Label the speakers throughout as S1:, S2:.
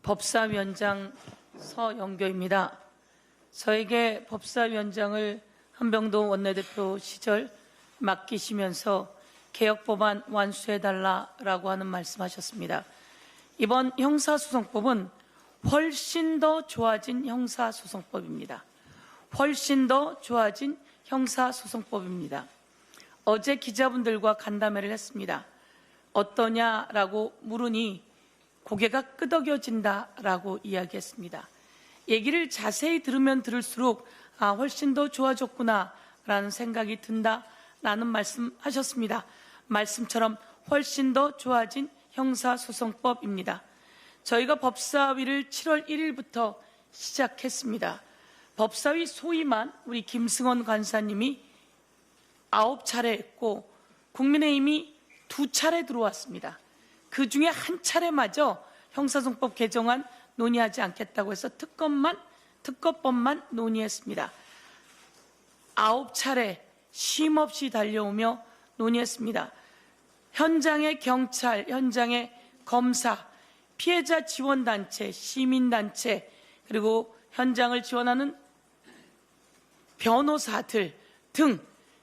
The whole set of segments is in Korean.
S1: 법사위원장 서영교입니다. 저에게 법사위원장을 한병도 원내대표 시절 맡기시면서 개혁법안 완수해달라고 하는 말씀하셨습니다. 이번 형사소송법은 훨씬 더 좋아진 형사소송법입니다. 훨씬 더 좋아진 형사소송법입니다. 어제 기자분들과 간담회를 했습니다. 어떠냐라고 물으니 고개가 끄덕여진다라고 이야기했습니다. 얘기를 자세히 들으면 들을수록 훨씬 더 좋아졌구나라는 생각이 든다라는 말씀하셨습니다. 말씀처럼 훨씬 더 좋아진 형사소송법입니다. 저희가 법사위를 7월 1일부터 시작했습니다. 법사위 소위만 우리 김승원 간사님이 9차례 했고 국민의힘이 2차례 들어왔습니다. 그 중에 한 차례마저 형사소송법 개정안 논의하지 않겠다고 해서 특검법만 논의했습니다. 9차례 쉼없이 달려오며 논의했습니다. 현장의 경찰, 현장의 검사, 피해자 지원단체, 시민단체, 그리고 현장을 지원하는 변호사들 등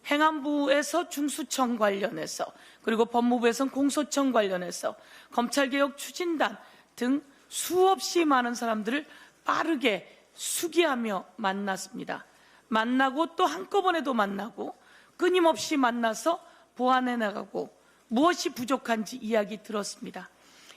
S1: 행안부에서 중수청 관련해서 그리고 법무부에서는 공소청 관련해서 검찰개혁 추진단 등 수없이 많은 사람들을 빠르게 수기하며 만났습니다. 만나고 또 한꺼번에도 만나고 끊임없이 만나서 보완해 나가고 무엇이 부족한지 이야기 들었습니다.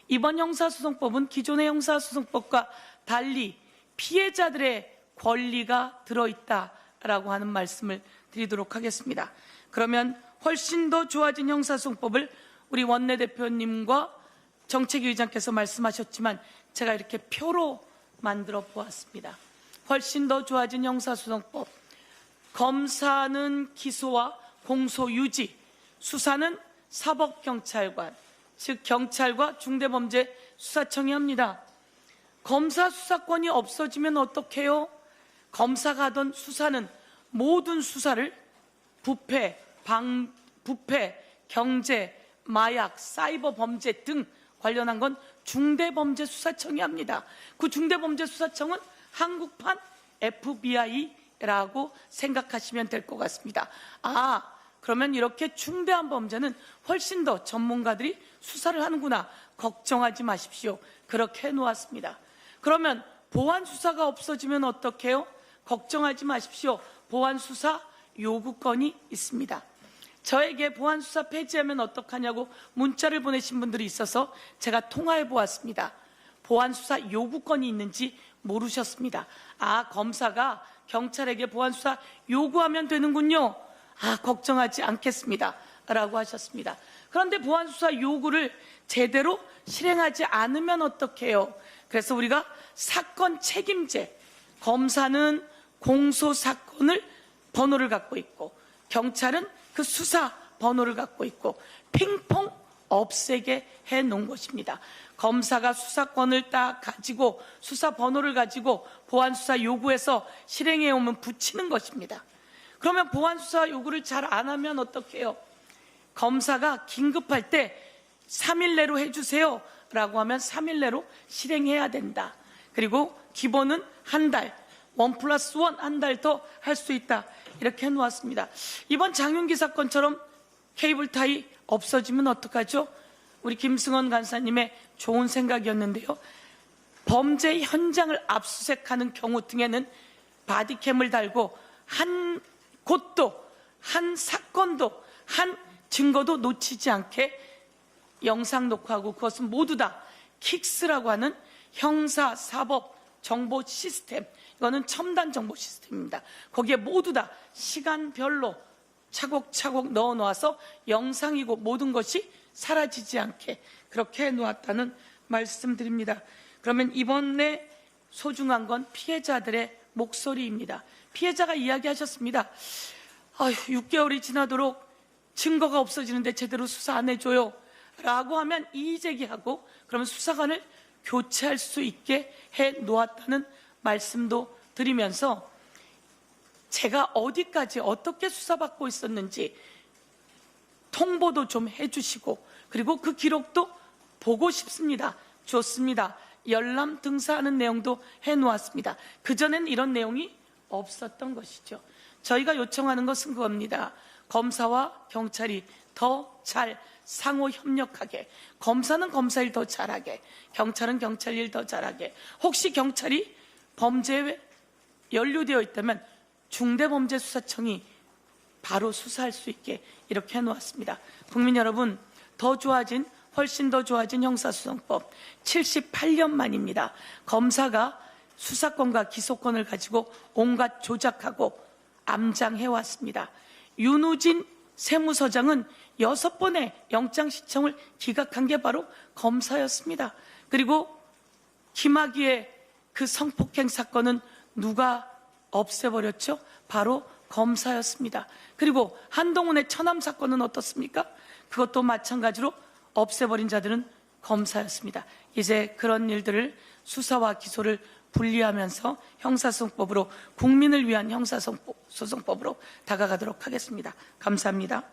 S1: 이번 형사소송법은 기존의 형사소송법과 달리 피해자들의 권리가 들어있다라고 하는 말씀을 드리도록 하겠습니다. 그러면 훨씬 더 좋아진 형사소송법을 우리 원내대표님과 정책위 의장께서 말씀하셨지만 제가 이렇게 표로 만들어 보았습니다. 훨씬 더 좋아진 형사소송법. 검사는 기소와 공소 유지, 수사는 사법경찰관, 즉 경찰과 중대범죄수사청이 합니다. 검사 수사권이 없어지면 어떡해요? 검사가 하던 수사는 모든 수사를 부패, 경제, 마약, 사이버 범죄 등 관련한 건 중대범죄수사청이 합니다. 그 중대범죄수사청은 한국판 FBI라고 생각하시면 될 것 같습니다. 그러면 이렇게 중대한 범죄는 훨씬 더 전문가들이 수사를 하는구나. 걱정하지 마십시오. 그렇게 해놓았습니다. 그러면 보안수사가 없어지면 어떡해요? 걱정하지 마십시오. 보안수사 요구권이 있습니다. 저에게 보안수사 폐지하면 어떡하냐고 문자를 보내신 분들이 있어서 제가 통화해 보았습니다. 보안수사 요구권이 있는지 모르셨습니다. 검사가 경찰에게 보안수사 요구하면 되는군요. 걱정하지 않겠습니다. 라고 하셨습니다. 그런데 보안수사 요구를 제대로 실행하지 않으면 어떡해요? 그래서 우리가 사건 책임제, 검사는 공소사건을 번호를 갖고 있고 경찰은 그 수사 번호를 갖고 있고 핑퐁 없애게 해놓은 것입니다. 검사가 수사권을 딱 가지고 수사 번호를 가지고 보안수사 요구해서 실행해오면 붙이는 것입니다. 그러면 보안수사 요구를 잘 안 하면 어떡해요? 검사가 긴급할 때 3일 내로 해주세요 라고 하면 3일 내로 실행해야 된다. 그리고 기본은 한 달, 1+1 한 달 더 할 수 있다. 이렇게 해놓았습니다. 이번 장윤기 사건처럼 케이블타이 없어지면 어떡하죠? 우리 김승원 간사님의 좋은 생각이었는데요. 범죄 현장을 압수수색하는 경우 등에는 바디캠을 달고 한 곳도, 한 사건도, 한 증거도 놓치지 않게 영상 녹화하고 그것은 모두 다 킥스라고 하는 형사사법 정보 시스템, 이거는 첨단 정보 시스템입니다. 거기에 모두 다 시간별로 차곡차곡 넣어 놓아서 영상이고 모든 것이 사라지지 않게 그렇게 해놓았다는 말씀드립니다. 그러면 이번에 소중한 건 피해자들의 목소리입니다. 피해자가 이야기하셨습니다. 6개월이 지나도록 증거가 없어지는데 제대로 수사 안 해줘요 라고 하면 이의제기하고 그러면 수사관을 교체할 수 있게 해놓았다는 말씀도 드리면서 제가 어디까지 어떻게 수사받고 있었는지 통보도 좀 해주시고 그리고 그 기록도 보고 싶습니다. 좋습니다. 열람 등사하는 내용도 해놓았습니다. 그전엔 이런 내용이 없었던 것이죠. 저희가 요청하는 것은 그겁니다. 검사와 경찰이 더 잘 상호 협력하게, 검사는 검사 일 더 잘하게, 경찰은 경찰 일 더 잘하게, 혹시 경찰이 범죄에 연루되어 있다면 중대범죄수사청이 바로 수사할 수 있게 이렇게 해놓았습니다. 국민 여러분, 훨씬 더 좋아진 형사소송법 78년 만입니다. 검사가 수사권과 기소권을 가지고 온갖 조작하고 암장해왔습니다. 윤우진 세무서장은 6번의 영장신청을 기각한 게 바로 검사였습니다. 그리고 김학의의 그 성폭행 사건은 누가 없애버렸죠? 바로 검사였습니다. 그리고 한동훈의 처남 사건은 어떻습니까? 그것도 마찬가지로 없애버린 자들은 검사였습니다. 이제 그런 일들을 수사와 기소를 분리하면서 형사소송법으로, 국민을 위한 형사소송법으로 다가가도록 하겠습니다. 감사합니다.